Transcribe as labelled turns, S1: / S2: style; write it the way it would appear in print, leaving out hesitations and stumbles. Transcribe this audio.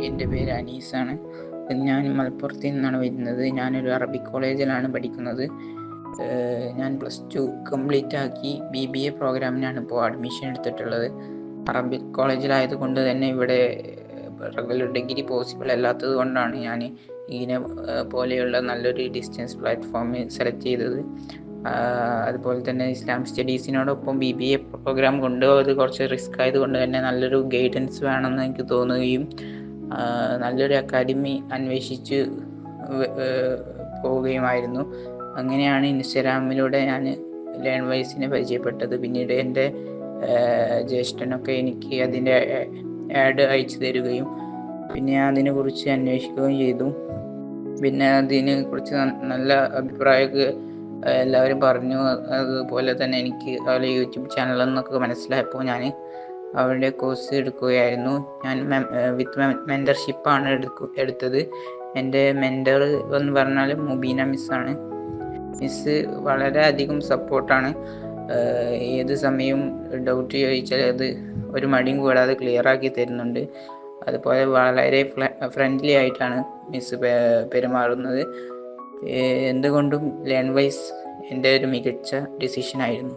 S1: എൻ്റെ പേര് അനീസാണ്. ഞാൻ മലപ്പുറത്ത് നിന്നാണ് വരുന്നത്. ഞാനൊരു അറബിക് കോളേജിലാണ് പഠിക്കുന്നത്. ഞാൻ +2 കംപ്ലീറ്റ് ആക്കി BBA പ്രോഗ്രാമിനാണ് ഇപ്പോൾ അഡ്മിഷൻ എടുത്തിട്ടുള്ളത്. അറബിക് കോളേജിലായതുകൊണ്ട് തന്നെ ഇവിടെ റെഗുലർ ഡിഗ്രി പോസിബിൾ അല്ലാത്തത് കൊണ്ടാണ് ഞാൻ ഇതിനെ പോലെയുള്ള നല്ലൊരു ഡിസ്റ്റൻസ് പ്ലാറ്റ്ഫോം സെലക്ട് ചെയ്തത്. അതുപോലെ തന്നെ ഇസ്ലാം സ്റ്റഡീസിനോടൊപ്പം BBA പ്രോഗ്രാം കൊണ്ടുപോയത് കുറച്ച് റിസ്ക് ആയതുകൊണ്ട് തന്നെ നല്ലൊരു ഗൈഡൻസ് വേണമെന്ന് എനിക്ക് തോന്നുകയും നല്ലൊരു അക്കാഡമി അന്വേഷിച്ച് പോവുകയുമായിരുന്നു. അങ്ങനെയാണ് ഇൻസ്റ്റഗ്രാമിലൂടെ ഞാൻ ലേൺവൈസിനെ പരിചയപ്പെട്ടത്. പിന്നീട് എൻ്റെ ജ്യേഷ്ഠനൊക്കെ എനിക്ക് അതിൻ്റെ ആഡ് അയച്ചു തരികയും പിന്നെ ഞാൻ അതിനെക്കുറിച്ച് അന്വേഷിക്കുകയും ചെയ്തു. പിന്നെ അതിനെക്കുറിച്ച് നല്ല അഭിപ്രായമൊക്കെ എല്ലാവരും പറഞ്ഞു. അതുപോലെ തന്നെ എനിക്ക് അവരുടെ യൂട്യൂബ് ചാനലിൽ നിന്നൊക്കെ മനസ്സിലായപ്പോൾ ഞാൻ അവരുടെ കോഴ്സ് എടുക്കുകയായിരുന്നു. ഞാൻ വിത്ത് മെൻറ്റർഷിപ്പാണ് എടുത്തത്. എൻ്റെ മെൻറ്റർ എന്ന് പറഞ്ഞാൽ മുബീന മിസ്സാണ്. മിസ്സ് വളരെയധികം സപ്പോർട്ടാണ്. ഏത് സമയവും ഡൗട്ട് ചോദിച്ചാൽ അത് ഒരു മടിയും കൂടാതെ ക്ലിയർ ആക്കി തരുന്നുണ്ട്. അതുപോലെ വളരെ ഫ്രണ്ട്ലി ആയിട്ടാണ് മിസ്സ് പെരുമാറുന്നത്. എന്തുകൊണ്ടും ലേൺവൈസ് എൻ്റെ ഒരു മികച്ച ഡിസിഷനായിരുന്നു.